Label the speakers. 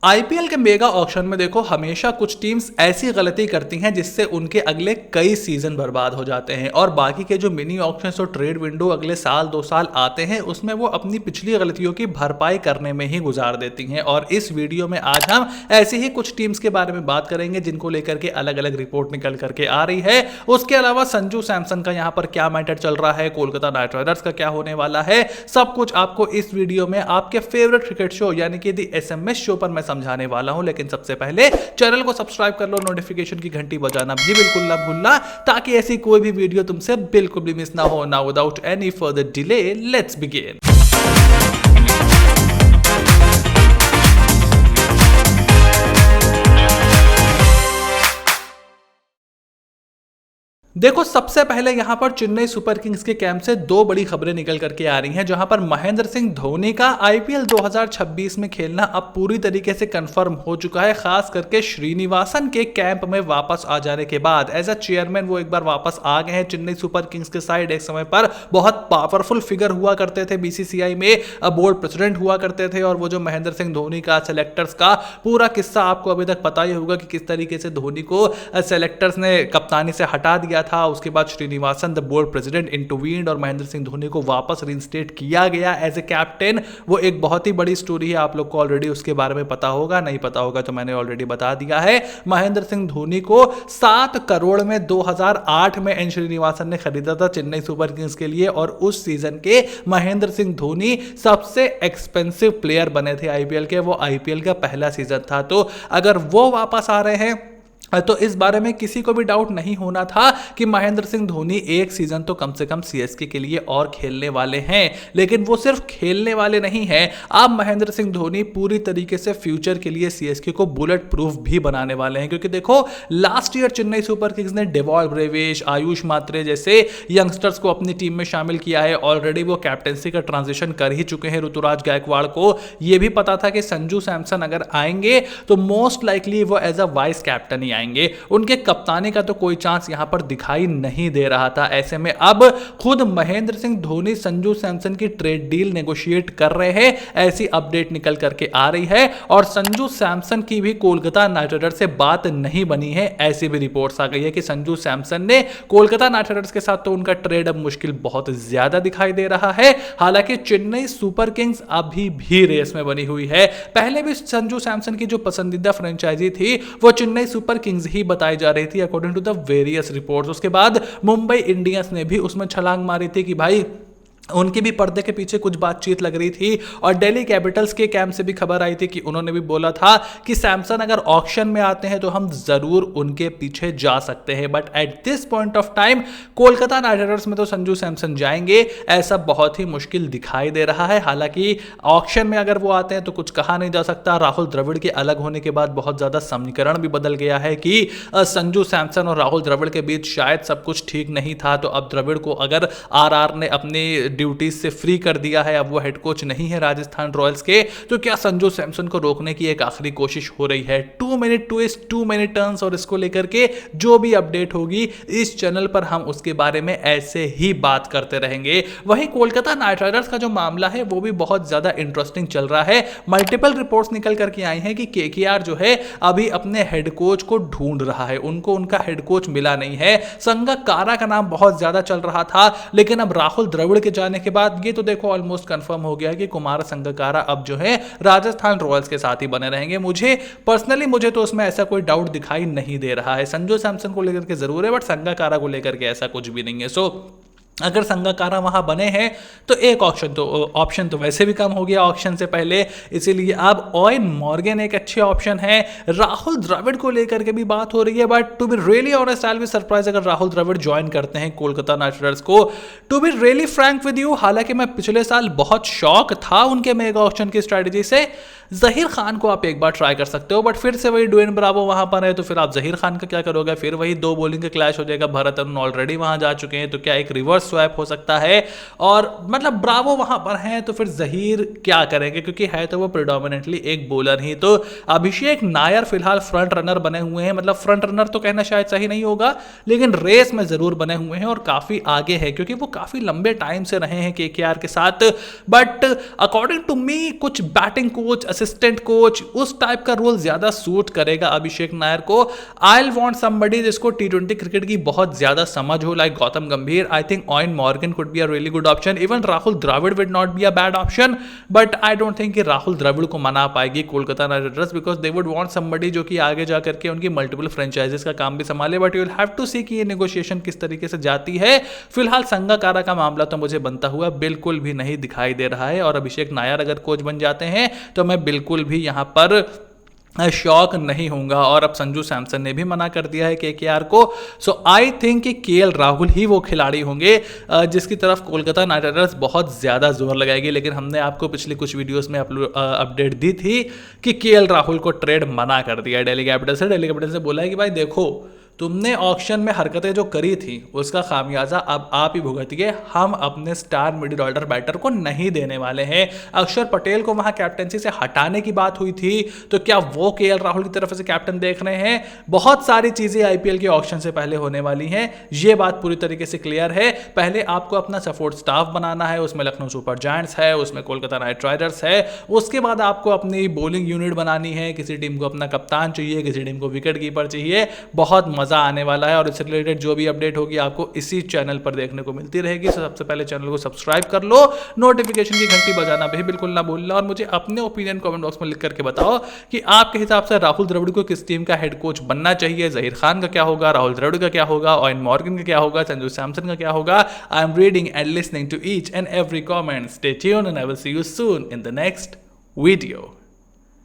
Speaker 1: IPL के mega auction में देखो हमेशा कुछ टीम्स ऐसी गलती करती हैं जिससे उनके अगले कई सीजन बर्बाद हो जाते हैं और बाकी के जो मिनी ऑक्शंस और ट्रेड विंडो अगले साल 2 साल आते हैं उसमें वो अपनी पिछली गलतियों की भरपाई करने में ही गुजार देती हैं। और इस वीडियो में आज हम ऐसी ही कुछ टीम्स के बारे में बात करेंगे जिनको लेकर के अलग अलग रिपोर्ट निकल करके आ रही है। उसके अलावा संजू सैमसन का यहाँ पर क्या मैटर चल रहा है, कोलकाता नाइट राइडर्स का क्या होने वाला है, सब कुछ आपको इस वीडियो में आपके फेवरेट क्रिकेट शो यानी कि दी एसएमएस शो पर मैं समझाने वाला हूं। लेकिन सबसे पहले चैनल को सब्सक्राइब कर लो, नोटिफिकेशन की घंटी बजाना भी बिल्कुल ना भूलना ताकि ऐसी कोई भी वीडियो तुमसे बिल्कुल भी मिस ना हो। Now without any further delay let's begin. देखो सबसे पहले यहां पर चेन्नई सुपर किंग्स के कैंप से दो बड़ी खबरें निकल करके आ रही हैं, जहां पर महेंद्र सिंह धोनी का आईपीएल 2026 में खेलना अब पूरी तरीके से कंफर्म हो चुका है। खास करके श्रीनिवासन के कैंप में वापस आ जाने के बाद एज अ चेयरमैन वो एक बार वापस आ गए हैं चेन्नई सुपर किंग्स के साइड। एक समय पर बहुत पावरफुल फिगर हुआ करते थे, बीसीसीआई में बोर्ड प्रेसिडेंट हुआ करते थे और वो जो महेंद्र सिंह धोनी का सेलेक्टर्स का पूरा किस्सा आपको अभी तक पता ही होगा कि किस तरीके से धोनी को सेलेक्टर्स ने कप्तानी से हटा दिया था। उसके बाद Srinivasan the board president intervened और महेंद्र सिंह धोनी को वापस रीइंस्टेट किया गया एज ए कैप्टन। वो एक बहुत ही बड़ी स्टोरी है, आप लोग को ऑलरेडी उसके बारे में पता होगा, नहीं पता होगा तो मैंने ऑलरेडी बता दिया है। महेंद्र सिंह धोनी को 7 करोड़ में 2008 में एन श्रीनिवासन ने खरीदा था चेन्नई सुपर किंग्स के लिए और उस सीजन के महेंद्र सिंह धोनी सबसे एक्सपेंसिव प्लेयर बने थे आईपीएल के। वो आईपीएल का पहला सीजन था, तो अगर वो वापस आ रहे हैं तो इस बारे में किसी को भी डाउट नहीं होना था कि महेंद्र सिंह धोनी एक सीजन तो कम से कम सीएसके के लिए और खेलने वाले हैं। लेकिन वो सिर्फ खेलने वाले नहीं हैं, अब महेंद्र सिंह धोनी पूरी तरीके से फ्यूचर के लिए सीएसके को बुलेट प्रूफ भी बनाने वाले हैं। क्योंकि देखो last year Chennai super Kings ने डेवॉल ब्रेविश, आयुष मात्रे जैसे यंगस्टर्स को अपनी टीम में शामिल किया है। ऑलरेडी वो कैप्टेंसी का ट्रांजिशन कर ही चुके हैं। ऋतुराज गायकवाड़ को यह भी पता था कि संजू सैमसन अगर आएंगे तो मोस्ट लाइकली वो एज अ वाइस कैप्टन ही आएंगे, उनके कप्तानी का तो कोई चांस यहां पर दिखाई नहीं दे रहा था। ऐसे में अब खुद महेंद्र सिंह धोनी संजू सैमसन की ट्रेड डील नेगोशिएट कर रहे हैं, ऐसी अपडेट निकल करके आ रही है। और संजू सैमसन की भी कोलकाता नाइट राइडर्स से बात नहीं बनी है, ऐसी भी रिपोर्ट्स आ गई है कि संजू सैमसन ने कोलकाता नाइट राइडर्स के साथ तो उनका ट्रेड अब मुश्किल बहुत ज्यादा दिखाई दे रहा है। हालांकि चेन्नई सुपर किंग्स अभी भी रेस में बनी हुई है। पहले भी संजू सैमसन की जो पसंदीदा फ्रेंचाइजी थी वो चेन्नई सुपर किंग्स ही बताई जा रही थी according to the various reports. उसके बाद मुंबई इंडियंस ने भी उसमें छलांग मारी थी कि भाई उनकी भी पर्दे के पीछे कुछ बातचीत लग रही थी। और दिल्ली कैपिटल्स के कैंप से भी खबर आई थी कि उन्होंने भी बोला था कि सैमसन अगर ऑक्शन में आते हैं तो हम जरूर उनके पीछे जा सकते हैं। But at this point of time Kolkata Knight Riders में तो संजू सैमसन जाएंगे ऐसा बहुत ही मुश्किल दिखाई दे रहा है। हालांकि ऑक्शन में अगर वो आते हैं तो कुछ कहा नहीं जा सकता। राहुल द्रविड़ के अलग होने के बाद बहुत ज्यादा समीकरण भी बदल गया है कि संजू सैमसन और राहुल द्रविड़ के बीच शायद सब कुछ ठीक नहीं था। तो अब द्रविड़ को अगर आरआर ने अपनी ड्यूटीज से फ्री कर दिया है, अब वो हेड कोच नहीं है राजस्थान रॉयल्स के, तो क्या संजू सैमसन को रोकने की एक आखिरी कोशिश हो रही है। 2 मिनट ट्विस्ट, 2 मिनट टर्न्स और इसको लेकर के जो भी अपडेट होगी इस चैनल पर हम उसके बारे में ऐसे ही बात करते रहेंगे। वहीं कोलकाता नाइट राइडर्स का जो मामला है वो भी बहुत ज्यादा इंटरेस्टिंग चल रहा है। मल्टीपल रिपोर्ट्स निकल करके आई हैं कि केकेआर जो है अभी अपने हेड कोच को ढूंढ रहा है, उनको उनका हेड कोच मिला नहीं है। संगकारा का नाम बहुत ज्यादा चल रहा था, लेकिन अब राहुल द्रविड़ के जाने के बाद ये तो देखो ऑलमोस्ट कंफर्म हो गया है कि कुमार संगकारा अब जो है राजस्थान रॉयल्स के साथ ही बने रहेंगे। मुझे तो उसमें ऐसा कोई डाउट दिखाई नहीं दे रहा है। संजू सैमसन को लेकर के जरूर है बट संगकारा को लेकर के ऐसा कुछ भी नहीं है। सो अगर संगकारा वहां बने हैं तो एक ऑप्शन तो वैसे भी कम हो गया ऑप्शन से पहले, इसीलिए अब ओवेन मॉर्गन एक अच्छे ऑप्शन है। राहुल द्रविड़ को लेकर के भी बात हो रही है but to be really honest I will be surprise अगर राहुल द्रविड़ ज्वाइन करते हैं कोलकाता नाइट राइडर्स को। To be really frank with you, हालांकि मैं पिछले साल बहुत शॉक था उनके मेगा ऑप्शन की स्ट्रेटेजी से। जहीर खान को आप एक बार ट्राई कर सकते हो बट फिर से वही ड्वेन ब्रावो वहां पर है तो फिर आप जहीर खान का क्या करोगे, फिर वही 2 बॉलिंग का क्लैश हो जाएगा। भरत अरुण ऑलरेडी वहां जा चुके हैं तो क्या एक रिवर्स स्वैप हो सकता है। और मतलब ब्रावो वहां पर हैं तो फिर जहीर क्या करेंगे, क्योंकि है तो वो प्रिडोमिनेटली एक बॉलर ही। तो अभिषेक नायर फिलहाल फ्रंट रनर बने हुए हैं, मतलब फ्रंट रनर तो कहना शायद सही नहीं होगा लेकिन रेस में जरूर बने हुए हैं और काफी आगे है क्योंकि वो काफी लंबे टाइम से रहे हैं केकेआर के साथ। बट अकॉर्डिंग टू मी कुछ बैटिंग कोच, असिस्टेंट कोच, उस टाइप का रोल ज्यादा सूट करेगा अभिषेक नायर को। आई वांट समबडी जिसको टी20 क्रिकेट की बहुत ज्यादा समझ हो, like Gautam Gambhir. I think Eoin Morgan could be a really good option, even Rahul Dravid would not be a bad option, but I don't think कि राहुल द्रविड़ को मना पाएगी Kolkata Knight Riders, because they would want somebody जो कि आगे जाकर के उनकी मल्टीपल फ्रेंचाइजेस का काम भी संभाले। But you will have to see कि ये नेगोशिएशन किस तरीके से जाती है। फिलहाल संगाकारा का मामला तो मुझे बनता हुआ बिल्कुल भी नहीं दिखाई दे रहा है, और अभिषेक नायर अगर कोच बन जाते हैं तो मैं बिल्कुल भी यहां पर शॉक नहीं होऊंगा। और अब संजू सैमसन ने भी मना कर दिया है केकेआर को। सो आई थिंक कि केएल राहुल ही वो खिलाड़ी होंगे जिसकी तरफ कोलकाता नाइट राइडर्स बहुत ज़्यादा जोर लगाएगी। लेकिन हमने आपको पिछली कुछ वीडियोस में अपडेट दी थी कि केएल राहुल को ट्रेड मना कर दिया है दिल्ली कैपिटल्स से। दिल्ली कैपिटल्स ने बोला है कि भाई देखो, तुमने ऑक्शन में हरकतें जो करी थी उसका खामियाजा अब आप ही भुगतिए, हम अपने स्टार मिडिल ऑर्डर बैटर को नहीं देने वाले हैं। अक्षर पटेल को वहां कैप्टनसी से हटाने की बात हुई थी, तो क्या वो केएल राहुल की तरफ से कैप्टन देख रहे हैं? बहुत सारी चीजें आईपीएल के ऑक्शन से पहले होने वाली हैं, ये बात पूरी तरीके से क्लियर है। पहले आपको अपना सपोर्ट स्टाफ बनाना है, उसमें लखनऊ सुपर जायंट्स है, उसमें कोलकाता नाइट राइडर्स है। उसके बाद आपको अपनी बॉलिंग यूनिट बनानी है, किसी टीम को अपना कप्तान चाहिए, किसी टीम को विकेट कीपर चाहिए। बहुत मजा आने वाला है, और इससे रिलेटेड जो भी अपडेट होगी आपको इसी चैनल पर देखने को मिलती रहेगी। तो सबसे पहले चैनल को सब्सक्राइब कर लो, नोटिफिकेशन की घंटी बजाना भी बिल्कुल ना भूलना, और मुझे अपने ओपिनियन कमेंट बॉक्स में लिख करके बताओ कि आपके हिसाब से राहुल द्रविड़ को किस टीम का हेड कोच बनना चाहिए। जहीर खान का क्या होगा, राहुल द्रविड़ का क्या होगा, ऑयन मॉर्गन का क्या होगा, संजू सैमसन का क्या होगा। I am reading and listening to each and every comment. Stay tuned and I will see you soon in the next video.